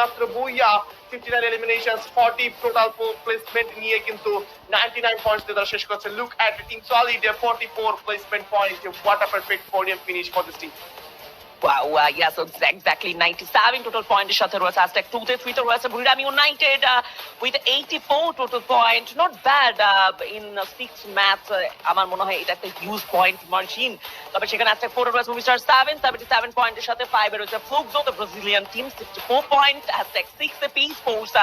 মাত্র বুইয়া 59 eliminations 40 total placement নিয়ে কিন্তু 99 points দিয়ে তারা শেষ করেছে। Look at the team solid 44 placement point. What a perfect podium finish for this team. Wow, yes, exactly 97 total point সাথে রয়েছে hashtag 2 তে 3 তে রয়েছে বুড়িরাম United with 84 total point, not bad in 6 match আমার মনে হয় এটা একটা হিউজ পয়েন্ট মার্জিন। তবে সেখানে hashtag 4 এ রয়েছে মুভিস্টার 77 পয়েন্টের সাথে 5 এ রয়েছে Fluxo the Brazilian team 64 point, hashtag 6 এ peace force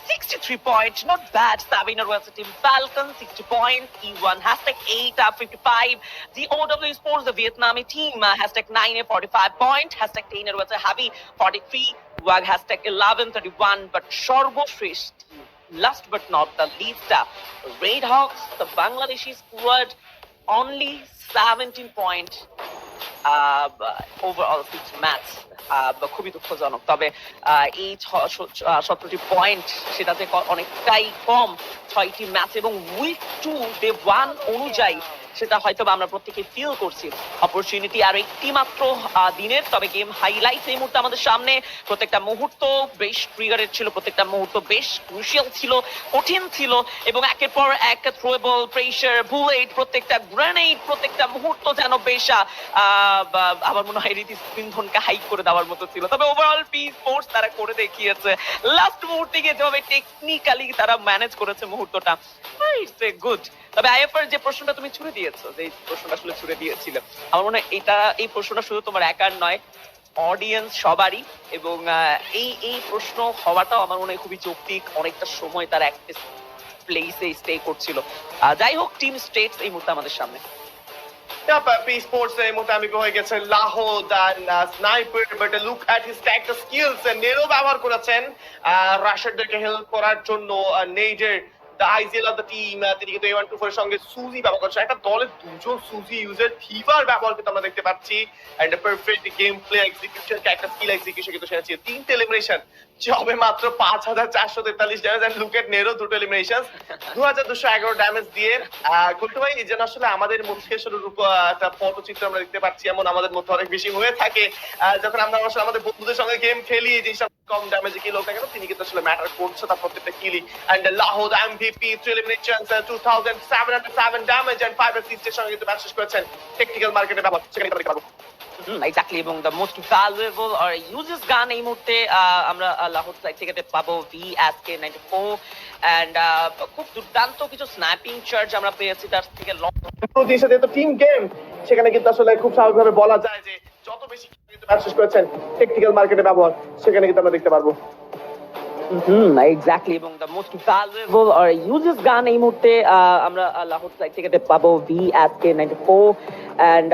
63 points, not bad. 7 এর রয়েছে team falcon 60 points, E1 hashtag 8 55, the OW Sports the Vietnamese team hashtag 9 A 45 point, hashtag 10 এর রয়েছে হাবি 43, ওয়াগ hashtag 11 31, but সর্বশ্রেষ্ঠ last but not the least Red Hawks the Bangladeshi squad only 17 point overall 6 match খুবই দুঃখজনক। তবে এই 17টি point সেটাতে অনেকটাই কম 6টি ম্যাচ এবং উইক 2 ডে 1 অনুযায়ী সেটা হয়তো আমরা প্রত্যেকে ফিল করছি। অপরচুনিটি আর একটি মাত্র দিনের, তবে গেম হাইলাইটস এই মুহূর্তে আমাদের সামনে। প্রত্যেকটা মুহূর্ত বেশ ট্রিগারের ছিল, প্রত্যেকটা মুহূর্ত বেশ ক্রুশিয়াল ছিল, কঠিন ছিল এবং একের পর এক থ্রোয়েবল, প্রেসার, বুলেট, প্রত্যেকটা গ্রেনেড, প্রত্যেকটা মুহূর্ত যেন বেশ আমার মনে হয় রীতি স্পিন্ধনকে হাইক করে দেওয়ার মতো ছিল। তবে ওভারঅল পি স্পোর্টস তারা করে দেখিয়েছে লাস্ট মুহূর্তে গিয়ে যেভাবে টেকনিক্যালি তারা ম্যানেজ করেছে মুহূর্তটা, ইটস এ গুড। তবে আইএফআর যে প্রশ্নটা তুমি ছুড়ে দিয়েছো, যে প্রশ্নটা আসলে ছুড়ে দিয়েছিলে, আমার মনে হয় এই প্রশ্নটা শুধু তোমার একার নয়, অডিয়েন্স সবারই। এবং এই প্রশ্ন হওয়াটাও আমার মনে হয় খুবই যৌক্তিক। অনেকটা সময় তারা একটা প্লেসে স্টে করছিল। যাই হোক, টিম স্টেটস এই মুহূর্তে আমাদের সামনে। পি স্পোর্টস এই মুহূর্তে আমি হয়ে গেছে লাহোদ sniper, but look at his tactical skills. Nero ব্যবহার করেছেন রাশারদেরকে হেল্প করার জন্য। নেইডের the ICL of the team তিনি কিন্তু A124 এর সঙ্গে সুজি ব্যবহার করছে। একটা দলে দুজন সুজি ইউজার থিভার ব্যবহার কিন্তু আমরা দেখতে পাচ্ছি। And perfect game play execution, একটা স্কিল এক্সিকিউশন কিন্তু সেটা ছিল। 3টে এলিমিনেশন, হবে মাত্র 5443 damage. And look at Nero, 2টো এলিমিনেশনস 2211 ড্যামেজ দিয়ে। গুলটু ভাই, এই যেন আসলে আমাদের মুখেশ্বরের উপর একটা পটচিত্র আমরা দেখতে পাচ্ছি, এমন আমাদের মধ্যে অনেক বেশি হয়ে থাকে যখন আমরা আসলে আমাদের বন্ধুদের সঙ্গে গেম খেলি। এই জিনিসটা কম ড্যামেজে কি লোক না কেন, তিনি কিন্তু আসলে ম্যাটার করছে তার প্রত্যেকটা কিলি। এন্ড লাহোদ MVP 3 eliminations 2707 damage and 5 assist এর সঙ্গে কিন্তু ম্যাচ শেষ করেছেন। টেকনিক্যাল মার্কেটে ব্যবহার সেখানে দেখতে পাবো। এক্স্যাক্টলি, এবং দ্য মোস্ট ভ্যালুয়েবল আর ইউজেস গান এই মুহূর্তে আমরা লাহোর সাইড থেকে পাবো VSK94 এন্ড খুব দুর্দান্ত কিছু স্ন্যাপিং চার্জ আমরা পেয়েছি তার থেকে। যেহেতু টিম গেম, সেখানে কিন্তু আসলে খুব স্বাভাবিকভাবে বলা যায় যে যত বেশি কিন্তু ম্যাচ শেষ করেছেন টেকনিক্যাল মার্কেটে ব্যবহার সেখানে কিন্তু আমরা দেখতে পারবো। এক্স্যাক্টলি, এবং দ্য মোস্ট ভ্যালুয়েবল আর ইউজেস গান এই মুহূর্তে আমরা লাহোর সাইড থেকে পাবো VSK94 এন্ড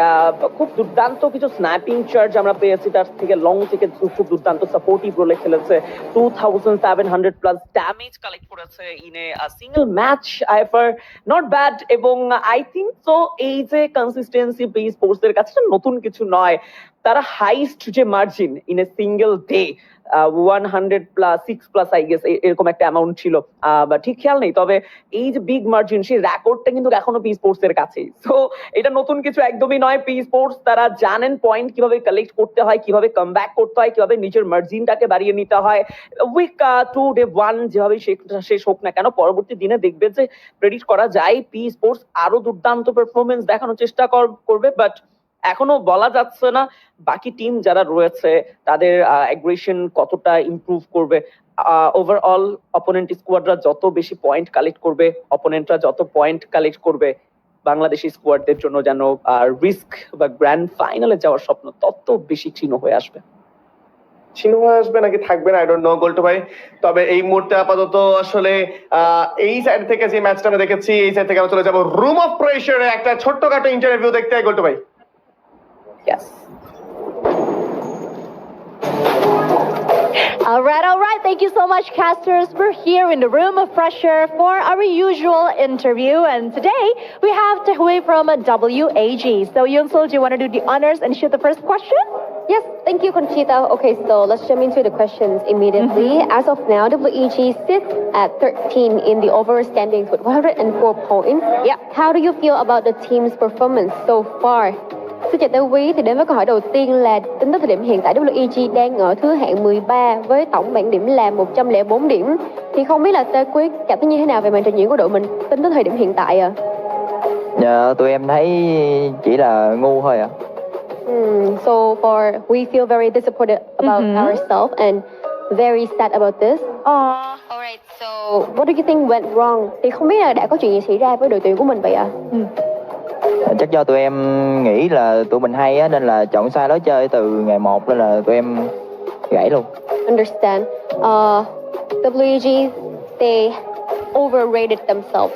খুব দুর্দান্ত কিছু স্ন্যাপিং চার্জ আমরা পেয়েছি তার থেকে। লং থেকে খুব দুর্দান্ত সাপোর্টিভ রোলে খেলেছে, 2700 প্লাস ড্যামেজ কালেক্ট করেছে ইন এ সিঙ্গেল ম্যাচ। আইফার নট ব্যাড, এবং আই থিঙ্ক সো এই যে কনসিস্টেন্সি পি স্পোর্টস এর কাছে নতুন কিছু নয়। তারা হাইস্ট যে margin in a single day 100 plus 6 plus I guess এরকম একটা অ্যামাউন্ট ছিল, বা ঠিক খেয়াল নেই। তবে এই যে বিগ মার্জিন, সেই রেকর্ডটা কিন্তু এখনো পি স্পোর্টস এর কাছেই। সো এটা নতুন কিছু একদমই নয়। পি স্পোর্টস তারা জানেন পয়েন্ট কিভাবে কালেক্ট করতে হয়, কিভাবে কামব্যাক করতে হয়, কিভাবে নিজের মার্জিনটাকে বাড়িয়ে নিতে হয়। উইক 2 ডে 1 যেভাবে শেষ হোক না কেন, পরবর্তী দিনে দেখবে যে প্রেডিক্ট করা যায় পি স্পোর্টস আরো দুর্দান্ত পারফরমেন্স দেখানোর চেষ্টা করবে। বাট এখনো বলা যাচ্ছে না বাকি টিম যারা রয়েছে তাদের অ্যাগ্রেশন কতটা ইমপ্রুভ করবে। ওভারঅল অপোনেন্ট স্কোয়াডরা যত বেশি পয়েন্ট কালেক্ট করবে, অপোনেন্টরা যত পয়েন্ট কালেক্ট করবে, বাংলাদেশি স্কোয়াডদের জন্য যেন রিস্ক বা গ্র্যান্ড ফাইনালে যাওয়ার স্বপ্ন তত বেশি ক্ষীণ হয়ে আসবে। ক্ষীণ হয়ে আসবে নাকি থাকবে না, আই ডোন্ট নো গোল্টু ভাই। তবে এই মুহূর্তে আপাতত আসলে এই সাইড থেকে যে ম্যাচটা আমরা দেখেছি, এই সাইড থেকে আমরা চলে যাবো রুম অফ প্রেসারে একটা ছোট্টখাটো ইন্টারভিউ দেখতে। গোল্টু ভাই। Yes. All right. Thank you so much, casters. We're here in the room of pressure for our usual interview. And today we have Tahui from WAG. So Yunsul, do you want to do the honors and shoot the first question? Yes, thank you, Conchita. Okay, so let's jump into the questions immediately. As of now, WEG sits at 13 in the overall standings with 104 points. Yeah. How do you feel about the team's performance so far Xin chào Tây Quý, thì đến với câu hỏi đầu tiên là tính tới thời điểm hiện tại WEG đang ở thứ hạng 13 với tổng bảng điểm là 104 điểm. Thì không biết là Tây Quý cảm thấy như thế nào về màn trình diễn của đội mình tính tới thời điểm hiện tại ạ? Dạ, tụi em thấy chỉ là ngu thôi ạ. So we feel very disappointed about ourselves and very sad about this. Alright, so what do you think went wrong? Thì không biết là đã có chuyện gì xảy ra với đội tuyển của mình vậy ạ? Chắc do tụi em nghĩ là tụi mình hay á, nên là chọn sai lối chơi từ ngày 1 nên là tụi em gãy luôn. Understand. WEG, they overrated themselves.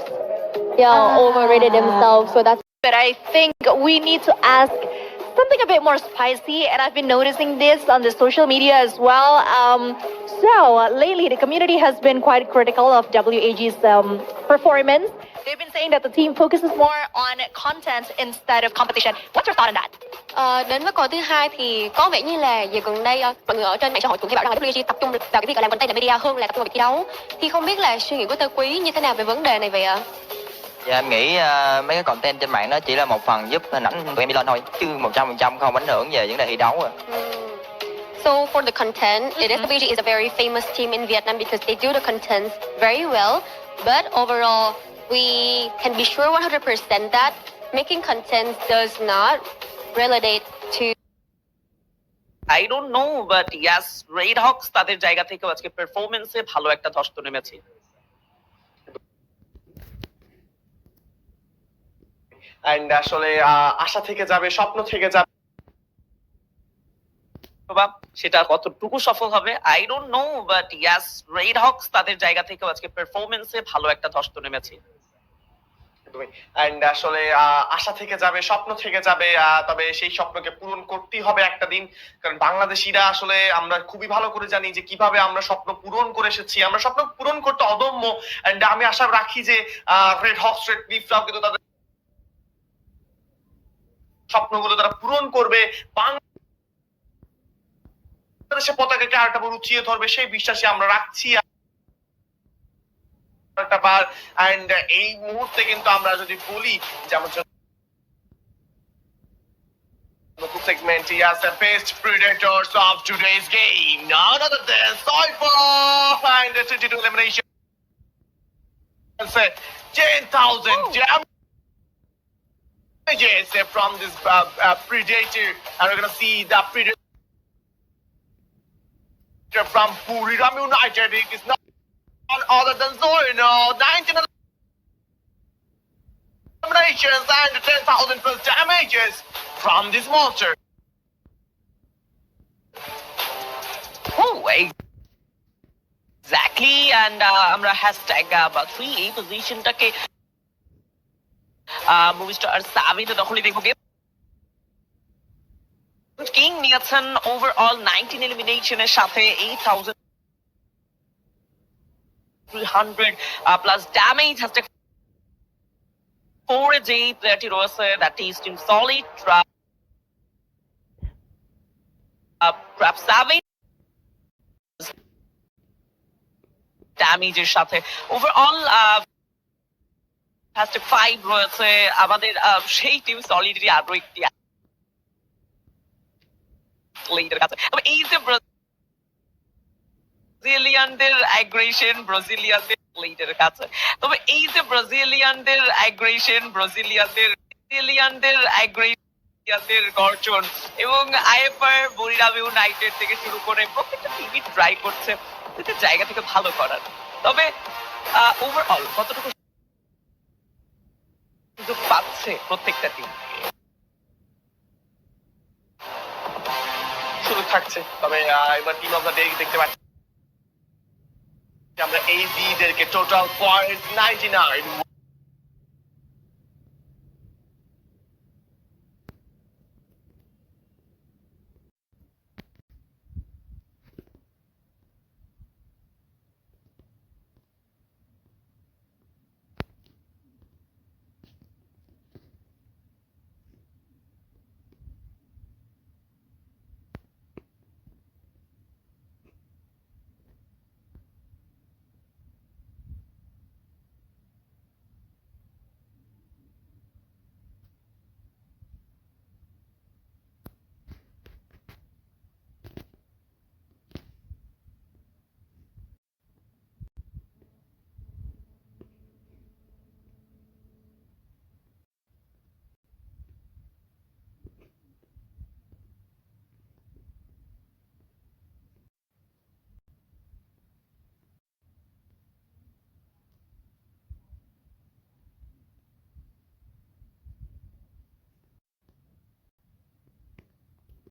Yeah, overrated themselves. So that's. But I think we need to ask something a bit more spicy, and I've been noticing this on the social media as well. Lately, the community has been quite critical of WAG's performance. They've been saying that the team focuses more on content instead of competition. What's your thought on that? Đến với câu thứ hai thì có vẻ như là giờ gần đây mọi người ở trên mạng xã hội cũng hay bảo rằng là WEG tập trung vào cái việc làm content và media hơn là tập trung vào việc thi đấu. Thì không biết là suy nghĩ của Tây Quý như thế nào về vấn đề này vậy ạ? Dạ, em nghĩ mấy cái content trên mạng đó chỉ là một phần giúp hình ảnh tụi em đi lên thôi, chứ 100% không ảnh hưởng về vấn đề thi đấu à. So for the content, it is WEG is a very famous team in Vietnam because they do the content very well. But overall, we can be sure 100% that making content does not relate to. I don't know, but yes, Red Hawks তাদের জায়গা থেকে আজকে পারফরম্যান্সে ভালো একটা ধস্ত নেমেছে। And আসলে আশা থেকে যাবে, স্বপ্ন থেকে যাবে, বাবা সেটা কতটুকু সফল হবে I don't know, but yes red Hawks তাদের জায়গা থেকে আজকে পারফরম্যান্সে ভালো একটা ধস্ত নেমেছে। এন্ড আসলে আশা থেকে যাবে, স্বপ্ন থেকে যাবে, তবে সেই স্বপ্নকে পূরণ করতেই হবে একটা দিন। কারণ বাংলাদেশিরা আসলে আমরা খুবই ভালো করে জানি যে কিভাবে আমরা স্বপ্ন পূরণ করে এসেছি, আমরা স্বপ্ন পূরণ করতে অদম্য। এন্ড আমি আশা রাখি যে রেড হকস, রেড ক্লিফরাও কিন্তু তাদের স্বপ্নগুলো তারা পূরণ করবে, বাংলাদেশের পতাকাকে আরেকটা বার উঁচিয়ে ধরবে, সেই বিশ্বাসই আমরা রাখছি। এন্ড এই মুহূর্তে কিন্তু আমরা যদি বলি যে আমার segment, yes, the best predators of today's game, none other than Cypher and the 22 elimination. 10,000 damages from this predator, and we're gonna see the predator from Buriram United. It is not other than Zorino. 19 eliminations and 10,000 plus damages from this monster. Oh, exactly, and আমরা hashtag বা 3 এই পজিশনটাকে movie star সাবিতে দখলই দেখব। King নিয়েছেন overall 19 এলিমিনেশনের সাথে 8,300 plus damage. Hashtag 4 এ যে প্লেয়ারটি রয়েছে that is team solid trap সাবি ড্যামেজের সাথে ওভারঅল হ্যাশট্যাগ 5 রয়েছে আমাদের সেই টিম সলিডেরই আরো একটি লিডার কাছে। তবে এই যে ব্রাজিলিয়ানদের অ্যাগ্রেশন, ব্রাজিলিয়ানদের লিডারের কাছে, তবে এই যে ব্রাজিলিয়ানদের অ্যাগ্রেশন, ব্রাজিলিয়ানদের অ্যাগ্রেশনদের গর্জন এবং আইএফআর বরিরাম ইউনাইটেড থেকে শুরু করে প্রত্যেকটা টিমই ট্রাই করছে প্রত্যেকটা জায়গা থেকে ভালো করার। তবে ওভারঅল কতটুকু সুযোগ পাচ্ছে প্রত্যেকটা টিম শুরু থাকছে। তবে এবার টিম অফ দ্য ডে দেখতে পাচ্ছি আমরা এই দের টোটাল পয়েন্ট 99